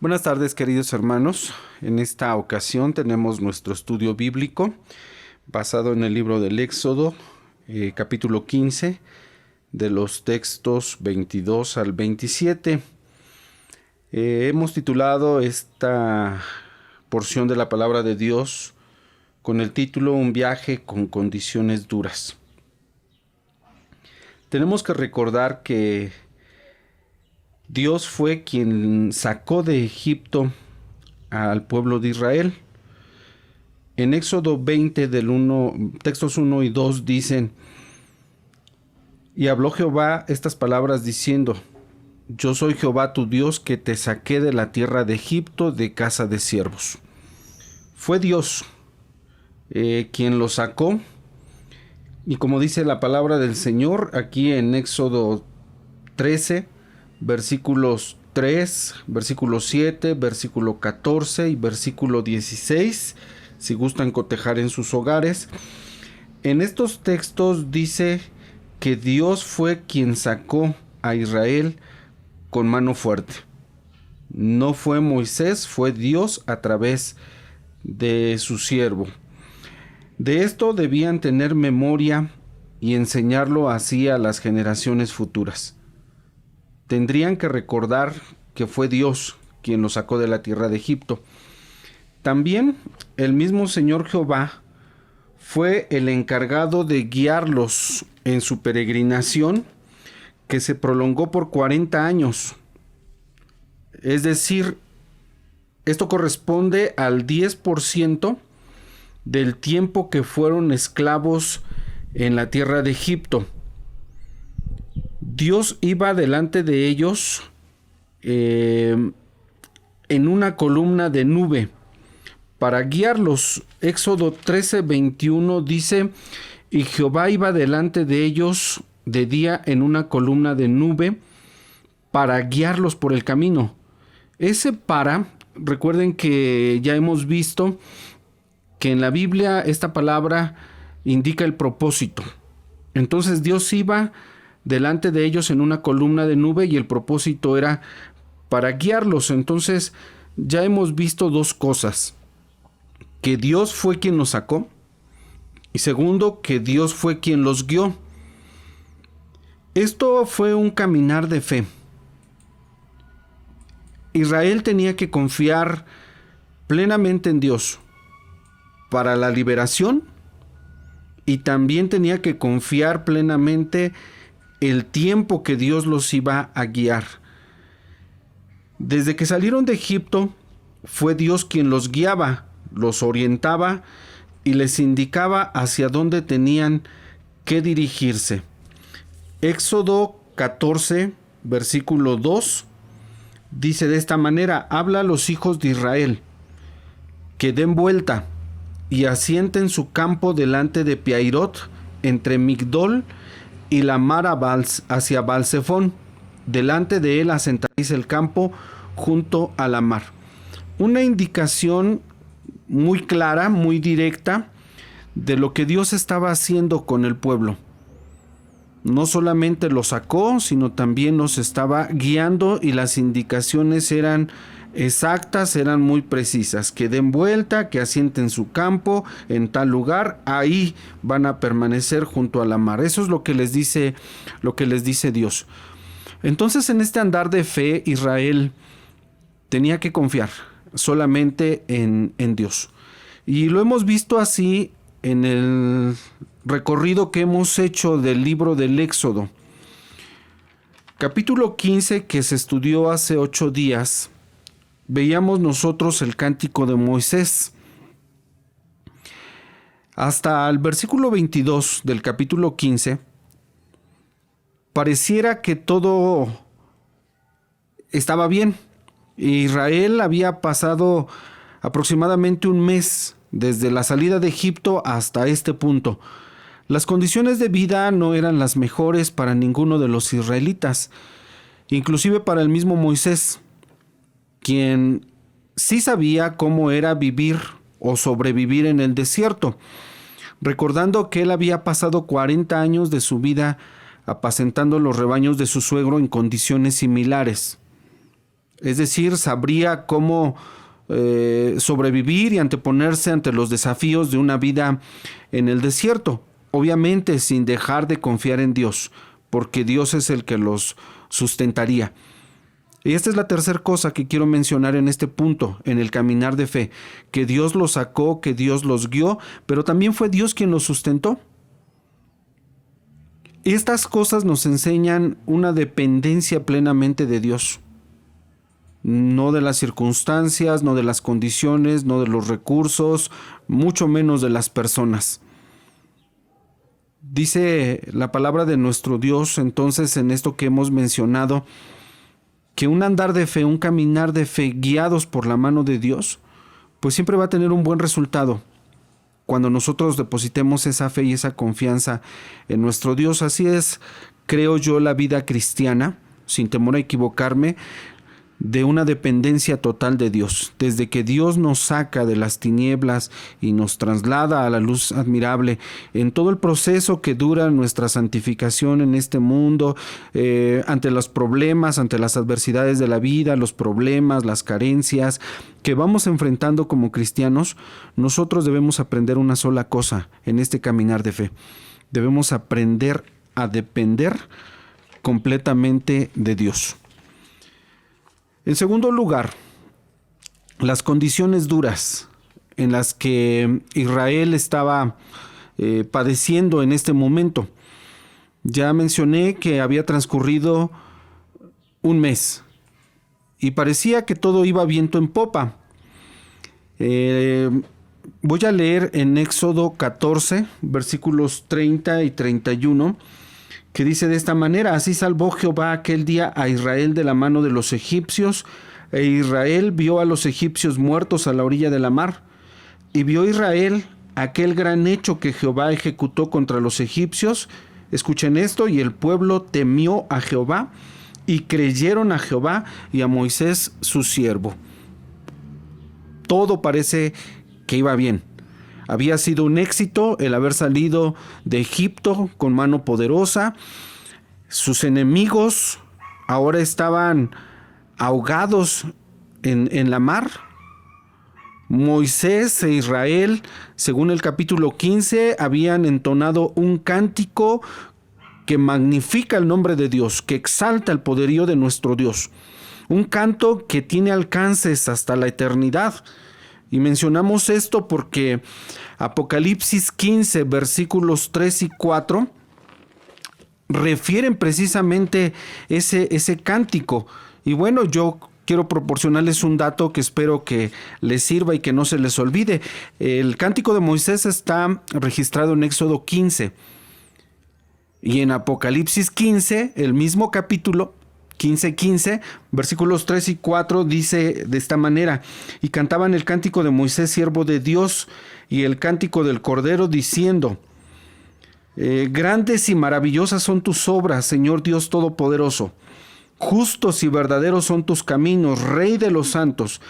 Buenas tardes, queridos hermanos. En esta ocasión tenemos nuestro estudio bíblico basado en el libro del Éxodo, capítulo 15, de los textos 22 al 27. Hemos titulado esta porción de la palabra de Dios con el título Un viaje con condiciones duras. Tenemos que recordar que Dios fue quien sacó de Egipto al pueblo de Israel. En Éxodo 20, textos 1 y 2 dicen: Y habló Jehová estas palabras diciendo: Yo soy Jehová tu Dios, que te saqué de la tierra de Egipto, de casa de siervos. Fue Dios quien lo sacó. Y como dice la palabra del Señor aquí en Éxodo 13, versículos 3, versículo 7, versículo 14 y versículo 16, si gustan cotejar en sus hogares. En estos textos dice que Dios fue quien sacó a Israel con mano fuerte. No fue Moisés, fue Dios a través de su siervo. De esto debían tener memoria y enseñarlo así a las generaciones futuras. Tendrían que recordar que fue Dios quien los sacó de la tierra de Egipto. También el mismo Señor Jehová fue el encargado de guiarlos en su peregrinación, que se prolongó por 40 años. Es decir, esto corresponde al 10% del tiempo que fueron esclavos en la tierra de Egipto. Dios iba delante de ellos en una columna de nube para guiarlos. Éxodo 13:21 dice: Y Jehová iba delante de ellos de día en una columna de nube para guiarlos por el camino. Recuerden que ya hemos visto que en la Biblia esta palabra indica el propósito. Entonces Dios iba delante de ellos en una columna de nube y el propósito era para guiarlos. Entonces ya hemos visto dos cosas: que Dios fue quien los sacó, y segundo, que Dios fue quien los guió. Esto fue un caminar de fe. Israel tenía que confiar plenamente en Dios para la liberación, y también tenía que confiar plenamente el tiempo que Dios los iba a guiar. Desde que salieron de Egipto, fue Dios quien los guiaba, los orientaba y les indicaba hacia dónde tenían que dirigirse. Éxodo 14, versículo 2, dice de esta manera: Habla a los hijos de Israel, que den vuelta y asienten su campo delante de Piairot, entre Migdol y la mar hacia Baal-Zephón. Delante de él asentaréis el campo junto a la mar. Una indicación muy clara, muy directa de lo que Dios estaba haciendo con el pueblo. No solamente los sacó, sino también los estaba guiando, y las indicaciones eran exactas, eran muy precisas: que den vuelta, que asienten su campo en tal lugar, ahí van a permanecer junto a la mar. Eso es lo que les dice Dios. Entonces, en este andar de fe, Israel tenía que confiar solamente en Dios. Y lo hemos visto así en el recorrido que hemos hecho del libro del Éxodo. Capítulo 15, que se estudió hace 8 días, veíamos nosotros el cántico de Moisés. Hasta el versículo 22 del capítulo 15, pareciera que todo estaba bien. Israel había pasado aproximadamente un mes desde la salida de Egipto hasta este punto. Las condiciones de vida no eran las mejores para ninguno de los israelitas, inclusive para el mismo Moisés, quien sí sabía cómo era vivir o sobrevivir en el desierto, recordando que él había pasado 40 años de su vida apacentando los rebaños de su suegro en condiciones similares. Es decir, sabría cómo sobrevivir y anteponerse ante los desafíos de una vida en el desierto, obviamente sin dejar de confiar en Dios, porque Dios es el que los sustentaría. Y esta es la tercera cosa que quiero mencionar en este punto, en el caminar de fe, que Dios los sacó, que Dios los guió, pero también fue Dios quien los sustentó. Y estas cosas nos enseñan una dependencia plenamente de Dios. No de las circunstancias, no de las condiciones, no de los recursos, mucho menos de las personas. Dice la palabra de nuestro Dios, entonces, en esto que hemos mencionado, que un andar de fe, un caminar de fe guiados por la mano de Dios, pues siempre va a tener un buen resultado cuando nosotros depositemos esa fe y esa confianza en nuestro Dios. Así es, creo yo, la vida cristiana, sin temor a equivocarme, de una dependencia total de Dios. Desde que Dios nos saca de las tinieblas y nos traslada a la luz admirable, en todo el proceso que dura nuestra santificación en este mundo, ante los problemas, ante las adversidades de la vida, los problemas, las carencias que vamos enfrentando como cristianos, nosotros debemos aprender una sola cosa en este caminar de fe. Debemos aprender a depender completamente de Dios. En segundo lugar, las condiciones duras en las que Israel estaba padeciendo en este momento. Ya mencioné que había transcurrido un mes y parecía que todo iba viento en popa. Voy a leer en Éxodo 14, versículos 30 y 31, que dice de esta manera: así salvó Jehová aquel día a Israel de la mano de los egipcios, e Israel vio a los egipcios muertos a la orilla de la mar. Y vio Israel aquel gran hecho que Jehová ejecutó contra los egipcios. Escuchen esto: y el pueblo temió a Jehová, y creyeron a Jehová y a Moisés su siervo. Todo parece que iba bien. Había sido un éxito el haber salido de Egipto con mano poderosa. Sus enemigos ahora estaban ahogados en la mar. Moisés e Israel, según el capítulo 15, habían entonado un cántico que magnifica el nombre de Dios, que exalta el poderío de nuestro Dios. Un canto que tiene alcances hasta la eternidad. Y mencionamos esto porque Apocalipsis 15, versículos 3 y 4, refieren precisamente ese cántico. Y bueno, yo quiero proporcionarles un dato que espero que les sirva y que no se les olvide. El cántico de Moisés está registrado en Éxodo 15. Y en Apocalipsis 15, el mismo capítulo, 15, versículos 3 y 4, dice de esta manera: y cantaban el cántico de Moisés, siervo de Dios, y el cántico del Cordero, diciendo: grandes y maravillosas son tus obras, Señor Dios Todopoderoso. Justos y verdaderos son tus caminos, Rey de los santos.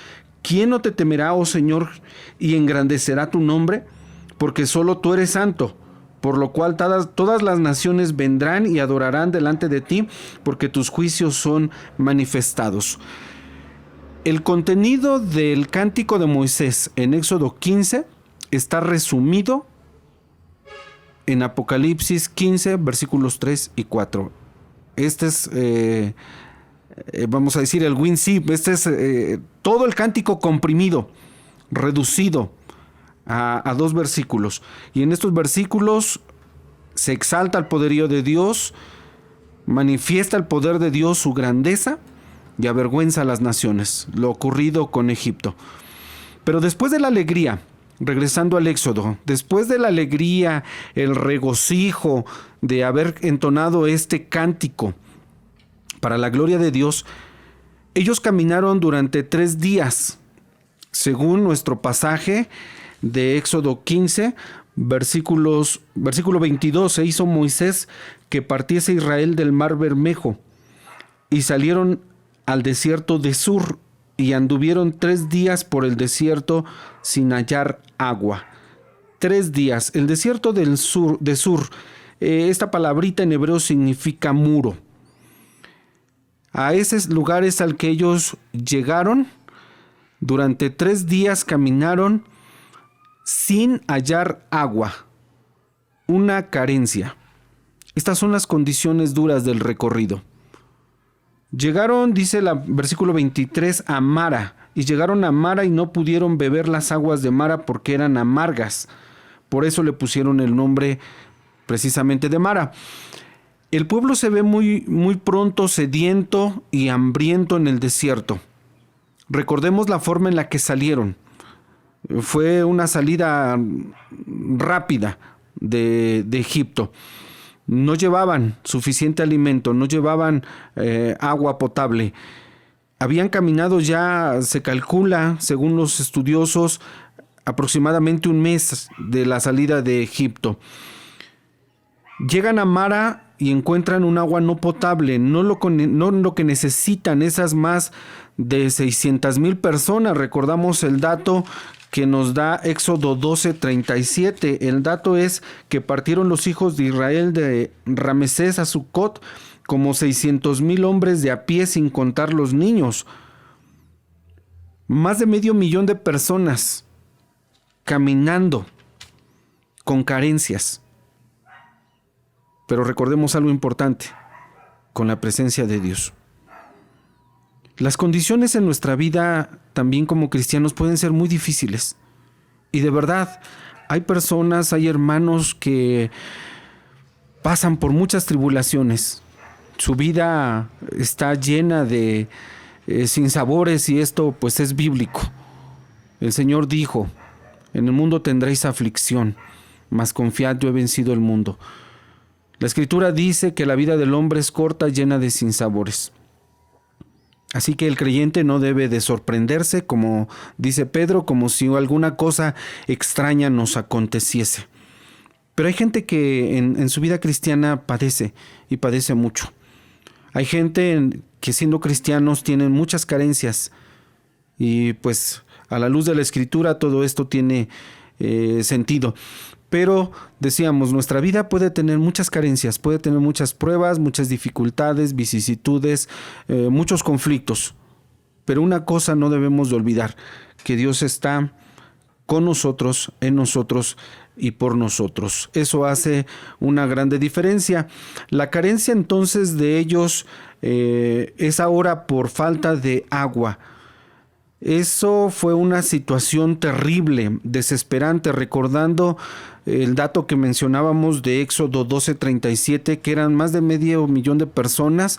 ¿Quién no te temerá, oh Señor, y engrandecerá tu nombre? Porque solo tú eres santo. Por lo cual todas las naciones vendrán y adorarán delante de ti, porque tus juicios son manifestados. El contenido del cántico de Moisés en Éxodo 15 está resumido en Apocalipsis 15, versículos 3 y 4. Este es, vamos a decir, el WinZip. Este es todo el cántico comprimido, reducido a 2 versículos. Y en estos versículos se exalta el poderío de Dios, manifiesta el poder de Dios, su grandeza, y avergüenza a las naciones, lo ocurrido con Egipto. Pero después de la alegría, regresando al Éxodo, después de la alegría, el regocijo de haber entonado este cántico para la gloria de Dios, ellos caminaron durante 3 días, según nuestro pasaje de Éxodo 15, versículo 22, se hizo Moisés que partiese Israel del mar Bermejo, y salieron al desierto de Sur, y anduvieron 3 días por el desierto sin hallar agua. 3 días. El desierto de Sur, esta palabrita en hebreo significa muro. A ese lugar es al que ellos llegaron. Durante 3 días caminaron sin hallar agua. Una carencia. Estas son las condiciones duras del recorrido. Llegaron, dice el versículo 23, a Mara. Y llegaron a Mara y no pudieron beber las aguas de Mara porque eran amargas. Por eso le pusieron el nombre precisamente de Mara. El pueblo se ve muy pronto sediento y hambriento en el desierto. Recordemos la forma en la que salieron. Fue una salida rápida de Egipto. No llevaban suficiente alimento, no llevaban agua potable. Habían caminado ya, se calcula, según los estudiosos, aproximadamente 1 mes de la salida de Egipto. Llegan a Mara y encuentran un agua no potable, no lo que necesitan esas más de 600,000 personas. Recordamos el dato que nos da Éxodo 12:37. El dato es que partieron los hijos de Israel de Ramesés a Sucot como 600,000 hombres de a pie, sin contar los niños. Más de 500,000 de personas caminando con carencias. Pero recordemos algo importante, con la presencia de Dios. Las condiciones en nuestra vida, también como cristianos, pueden ser muy difíciles. Y de verdad, hay personas, hay hermanos que pasan por muchas tribulaciones. Su vida está llena de sinsabores, y esto pues es bíblico. El Señor dijo: en el mundo tendréis aflicción, mas confiad, yo he vencido el mundo. La Escritura dice que la vida del hombre es corta, llena de sinsabores. Así que el creyente no debe de sorprenderse, como dice Pedro, como si alguna cosa extraña nos aconteciese. Pero hay gente que en su vida cristiana padece, y padece mucho. Hay gente que siendo cristianos tienen muchas carencias, y pues a la luz de la Escritura todo esto tiene sentido. Pero decíamos, nuestra vida puede tener muchas carencias, puede tener muchas pruebas, muchas dificultades, vicisitudes, muchos conflictos. Pero una cosa no debemos de olvidar: que Dios está con nosotros, en nosotros y por nosotros. Eso hace una grande diferencia. La carencia entonces de ellos es ahora por falta de agua. Eso fue una situación terrible, desesperante, recordando el dato que mencionábamos de Éxodo 12:37, que eran más de 500,000 de personas,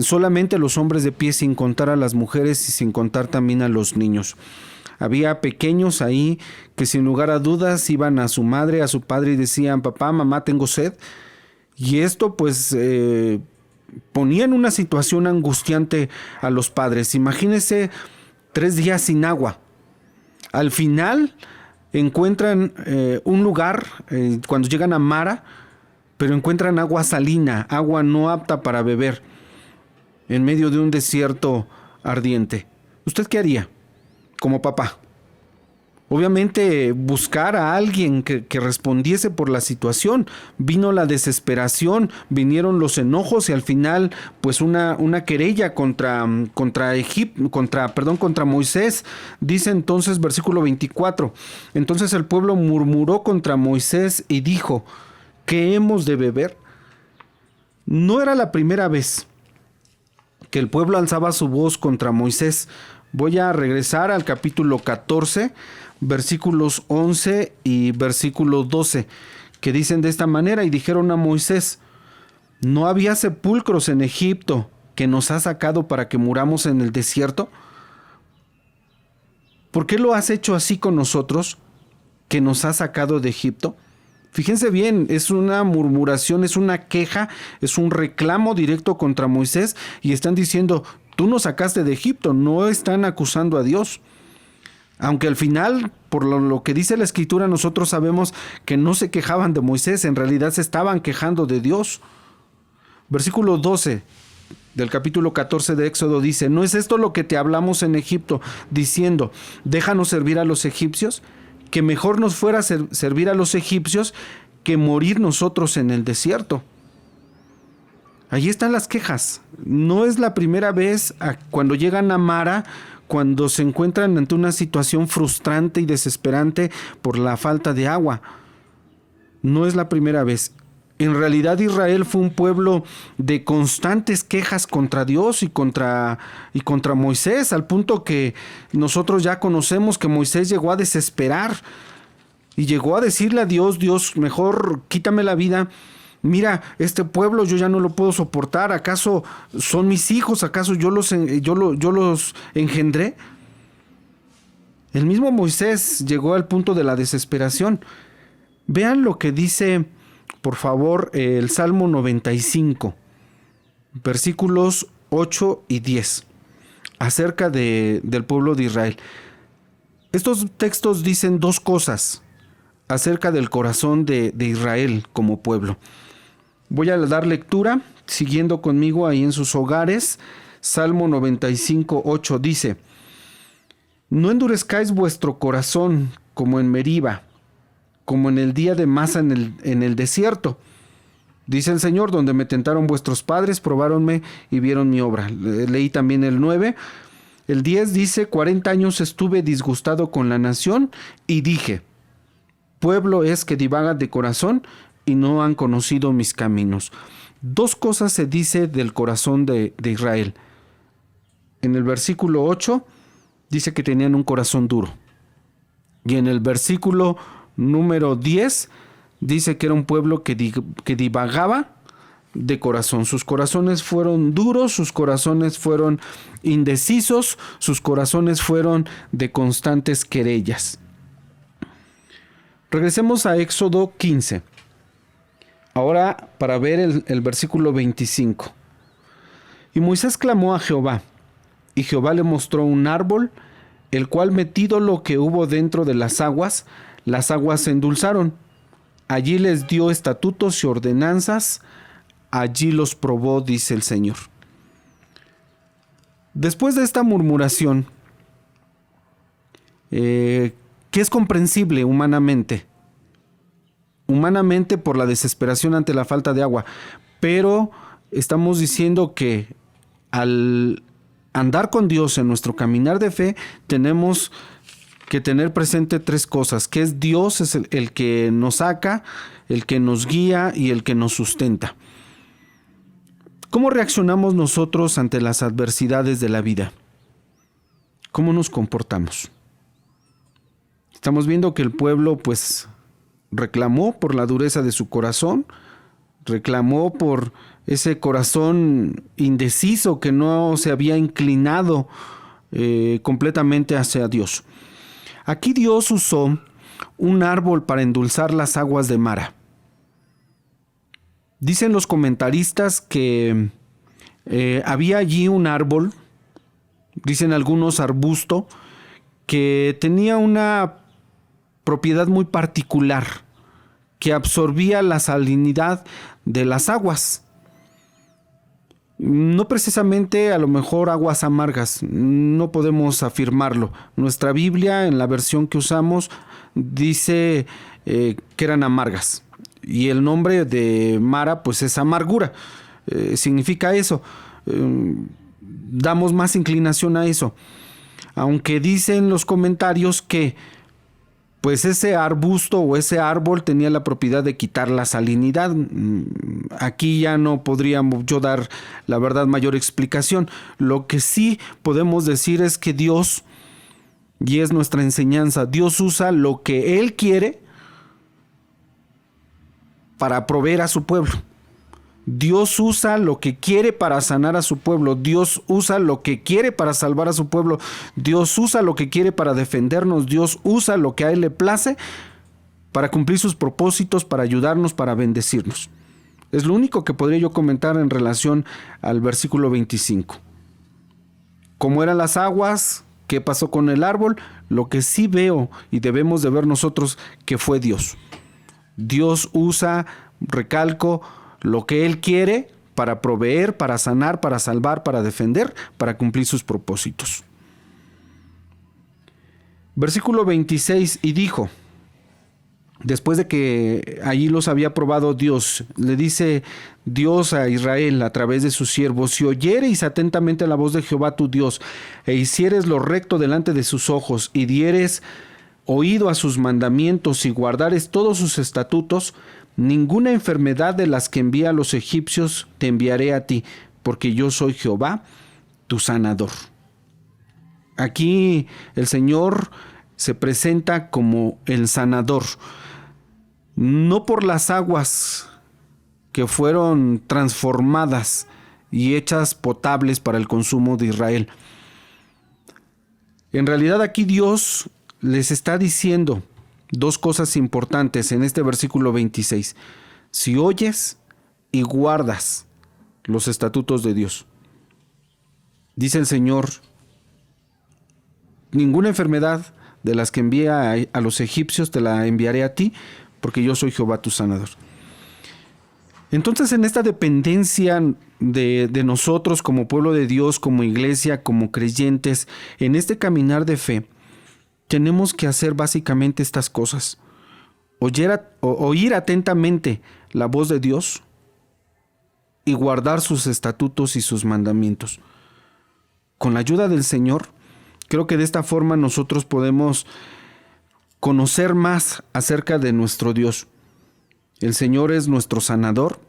solamente los hombres de pie, sin contar a las mujeres y sin contar también a los niños. Había pequeños ahí que sin lugar a dudas iban a su madre, a su padre y decían: papá, mamá, tengo sed. Y esto pues ponía en una situación angustiante a los padres. Imagínense 3 días sin agua. Al final encuentran un lugar, cuando llegan a Mara, pero encuentran agua salina, agua no apta para beber, en medio de un desierto ardiente. ¿Usted qué haría como papá? Obviamente buscar a alguien que respondiese por la situación. Vino la desesperación, vinieron los enojos y al final pues una querella contra Moisés. Dice entonces versículo 24: entonces el pueblo murmuró contra Moisés y dijo: ¿qué hemos de beber? No era la primera vez que el pueblo alzaba su voz contra Moisés. Voy a regresar al capítulo 14, versículos 11 y versículo 12, que dicen de esta manera: y dijeron a Moisés: ¿no había sepulcros en Egipto que nos has sacado para que muramos en el desierto? ¿Por qué lo has hecho así con nosotros, que nos has sacado de Egipto? Fíjense bien, es una murmuración, es una queja, es un reclamo directo contra Moisés, y están diciendo: tú nos sacaste de Egipto. No están acusando a Dios. Aunque al final, por lo que dice la Escritura, nosotros sabemos que no se quejaban de Moisés, en realidad se estaban quejando de Dios. Versículo 12 del capítulo 14 de Éxodo dice: ¿no es esto lo que te hablamos en Egipto, diciendo: déjanos servir a los egipcios? Que mejor nos fuera servir a los egipcios que morir nosotros en el desierto. Ahí están las quejas. No es la primera vez cuando llegan a Mara, cuando se encuentran ante una situación frustrante y desesperante por la falta de agua. No es la primera vez. En realidad Israel fue un pueblo de constantes quejas contra Dios y contra Moisés, al punto que nosotros ya conocemos que Moisés llegó a desesperar y llegó a decirle a Dios: Dios, mejor quítame la vida. Mira, este pueblo yo ya no lo puedo soportar. ¿Acaso son mis hijos? ¿Acaso yo los engendré? El mismo Moisés llegó al punto de la desesperación. Vean lo que dice, por favor, el Salmo 95, versículos 8 y 10, acerca del pueblo de Israel. Estos textos dicen dos cosas acerca del corazón de Israel como pueblo. Voy a dar lectura, siguiendo conmigo ahí en sus hogares. Salmo 95, 8 dice: No endurezcáis vuestro corazón como en Meriba, como en el día de Masa en el desierto. Dice el Señor: donde me tentaron vuestros padres, probáronme y vieron mi obra. Leí también el 9. El 10 dice: 40 años estuve disgustado con la nación y dije: pueblo es que divaga de corazón y no han conocido mis caminos. Dos cosas se dice del corazón de Israel. En el versículo 8 dice que tenían un corazón duro. Y en el versículo número 10 dice que era un pueblo que divagaba de corazón. Sus corazones fueron duros, sus corazones fueron indecisos, sus corazones fueron de constantes querellas. Regresemos a Éxodo 15. Ahora para ver el versículo 25. Y Moisés clamó a Jehová, y Jehová le mostró un árbol, el cual metido lo que hubo dentro de las aguas se endulzaron. Allí les dio estatutos y ordenanzas, allí los probó, dice el Señor. Después de esta murmuración, que es comprensible humanamente por la desesperación ante la falta de agua, pero estamos diciendo que al andar con Dios en nuestro caminar de fe, tenemos que tener presente tres cosas: que es Dios, es el que nos saca, el que nos guía y el que nos sustenta. ¿Cómo reaccionamos nosotros ante las adversidades de la vida? ¿Cómo nos comportamos? Estamos viendo que el pueblo pues reclamó por la dureza de su corazón, reclamó por ese corazón indeciso que no se había inclinado completamente hacia Dios. Aquí Dios usó un árbol para endulzar las aguas de Mara. Dicen los comentaristas que había allí un árbol, dicen algunos arbusto, que tenía una propiedad muy particular, que absorbía la salinidad de las aguas. No precisamente a lo mejor aguas amargas, no podemos afirmarlo. Nuestra Biblia, en la versión que usamos, dice que eran amargas. Y el nombre de Mara pues es amargura. Significa eso. Damos más inclinación a eso. Aunque dicen los comentarios que pues ese arbusto o ese árbol tenía la propiedad de quitar la salinidad. Aquí ya no podría yo dar, la verdad, mayor explicación. Lo que sí podemos decir es que Dios, y es nuestra enseñanza, Dios usa lo que Él quiere para proveer a su pueblo. Dios usa lo que quiere para sanar a su pueblo. Dios usa lo que quiere para salvar a su pueblo. Dios usa lo que quiere para defendernos. Dios usa lo que a Él le place para cumplir sus propósitos, para ayudarnos, para bendecirnos. Es lo único que podría yo comentar en relación al versículo 25. ¿Cómo eran las aguas? ¿Qué pasó con el árbol? Lo que sí veo y debemos de ver nosotros que fue Dios. Dios usa, recalco, lo que Él quiere para proveer, para sanar, para salvar, para defender, para cumplir sus propósitos. Versículo 26, y dijo: después de que allí los había probado Dios, le dice Dios a Israel a través de sus siervos: si oyereis atentamente la voz de Jehová tu Dios, e hicieres lo recto delante de sus ojos, y dieres oído a sus mandamientos, y guardares todos sus estatutos, ninguna enfermedad de las que envía a los egipcios te enviaré a ti, porque yo soy Jehová, tu sanador. Aquí el Señor se presenta como el sanador, no por las aguas que fueron transformadas y hechas potables para el consumo de Israel. En realidad aquí Dios les está diciendo dos cosas importantes en este versículo 26. Si oyes y guardas los estatutos de Dios. Dice el Señor: ninguna enfermedad de las que envía a los egipcios te la enviaré a ti, porque yo soy Jehová tu sanador. Entonces, en esta dependencia de nosotros como pueblo de Dios, como iglesia, como creyentes, en este caminar de fe, tenemos que hacer básicamente estas cosas: oír atentamente la voz de Dios y guardar sus estatutos y sus mandamientos. Con la ayuda del Señor, creo que de esta forma nosotros podemos conocer más acerca de nuestro Dios. El Señor es nuestro sanador.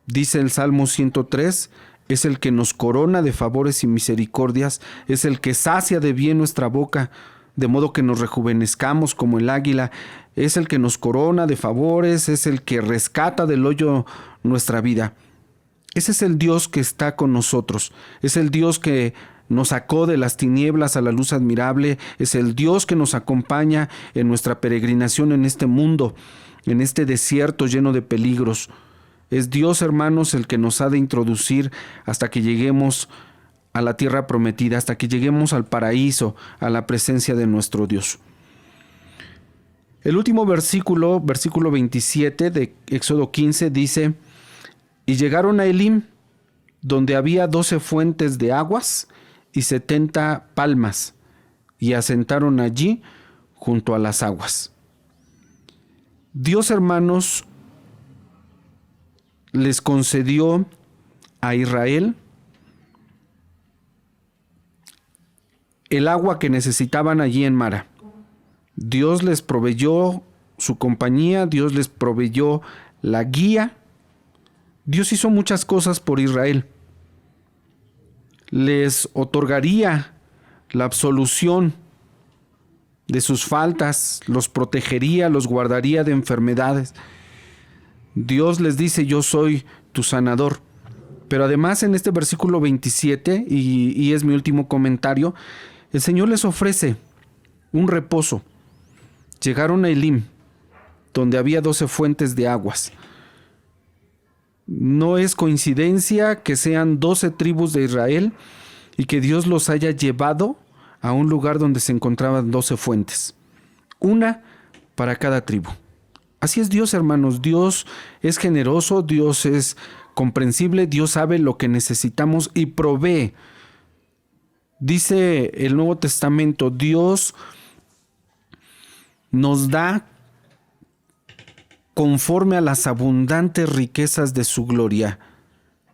Dice el Salmo 103, es el que nos corona de favores y misericordias, es el que sacia de bien nuestra boca, de modo que nos rejuvenezcamos como el águila, es el que nos corona de favores, es el que rescata del hoyo nuestra vida. Ese es el Dios que está con nosotros, es el Dios que nos sacó de las tinieblas a la luz admirable, es el Dios que nos acompaña en nuestra peregrinación en este mundo, en este desierto lleno de peligros. Es Dios, hermanos, el que nos ha de introducir hasta que lleguemos a la tierra prometida, hasta que lleguemos al paraíso, a la presencia de nuestro Dios. El último versículo 27 de Éxodo 15 dice: y llegaron a Elim, donde había 12 fuentes de aguas y 70 palmas, y asentaron allí junto a las aguas. Dios, hermanos, les concedió a Israel el agua que necesitaban allí en Mara. Dios les proveyó su compañía, Dios les proveyó la guía. Dios hizo muchas cosas por Israel. Les otorgaría la absolución de sus faltas, los protegería, los guardaría de enfermedades. Dios les dice: yo soy tu sanador. Pero además, en este versículo 27, y es mi último comentario, el Señor les ofrece un reposo. Llegaron a Elim, donde había 12 fuentes de aguas. No es coincidencia que sean 12 tribus de Israel y que Dios los haya llevado a un lugar donde se encontraban 12 fuentes, una para cada tribu. Así es Dios, hermanos. Dios es generoso, Dios es comprensible, Dios sabe lo que necesitamos y provee. Dice el Nuevo Testamento: Dios nos da conforme a las abundantes riquezas de su gloria.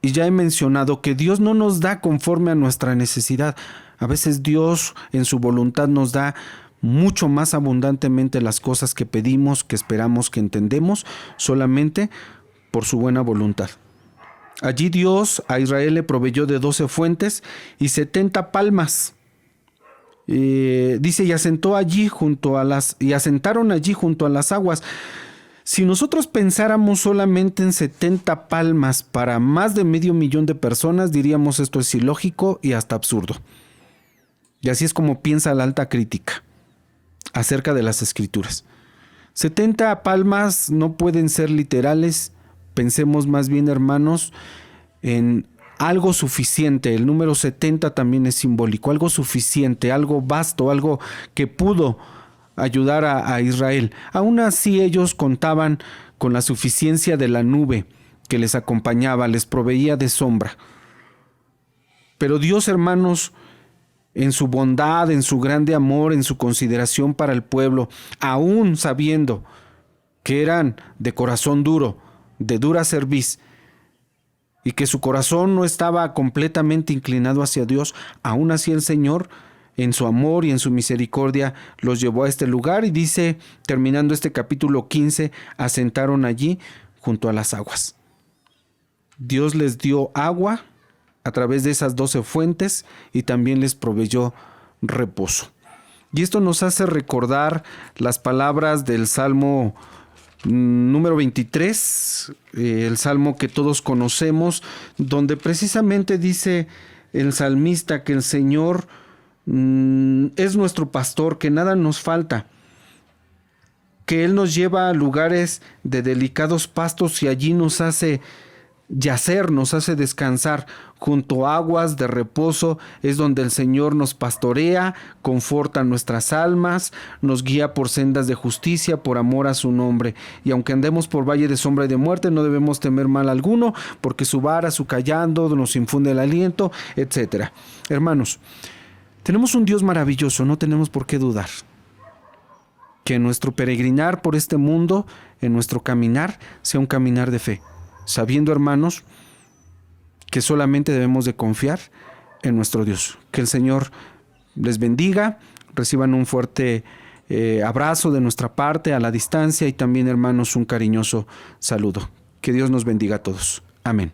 Y ya he mencionado que Dios no nos da conforme a nuestra necesidad. A veces Dios en su voluntad nos da mucho más abundantemente las cosas que pedimos, que esperamos, que entendemos, solamente por su buena voluntad. Allí Dios a Israel le proveyó de 12 fuentes y 70 palmas. Dice: y asentaron allí junto a las aguas. Si nosotros pensáramos solamente en 70 palmas para más de 500,000 de personas, diríamos: esto es ilógico y hasta absurdo. Y así es como piensa la alta crítica acerca de las Escrituras. 70 palmas no pueden ser literales. Pensemos más bien, hermanos, en algo suficiente. El número 70 también es simbólico. Algo suficiente, algo vasto, algo que pudo ayudar a Israel. Aún así, ellos contaban con la suficiencia de la nube que les acompañaba, les proveía de sombra. Pero Dios, hermanos, en su bondad, en su grande amor, en su consideración para el pueblo, aún sabiendo que eran de corazón duro, de dura cerviz, y que su corazón no estaba completamente inclinado hacia Dios, aún así el Señor, en su amor y en su misericordia, los llevó a este lugar y dice, terminando este capítulo 15, asentaron allí junto a las aguas. Dios les dio agua a través de esas 12 fuentes y también les proveyó reposo. Y esto nos hace recordar las palabras del Salmo número 23, el salmo que todos conocemos, donde precisamente dice el salmista que el Señor es nuestro pastor, que nada nos falta, que Él nos lleva a lugares de delicados pastos y allí nos hace yacer, nos hace descansar junto a aguas de reposo. Es donde el Señor nos pastorea, conforta nuestras almas, nos guía por sendas de justicia por amor a su nombre. Y aunque andemos por valle de sombra y de muerte, no debemos temer mal alguno, porque su vara, su cayando nos infunde el aliento, etc. Hermanos, tenemos un Dios maravilloso, no tenemos por qué dudar que nuestro peregrinar por este mundo, en nuestro caminar, sea un caminar de fe, sabiendo, hermanos, que solamente debemos de confiar en nuestro Dios. Que el Señor les bendiga, reciban un fuerte abrazo de nuestra parte a la distancia y también, hermanos, un cariñoso saludo. Que Dios nos bendiga a todos. Amén.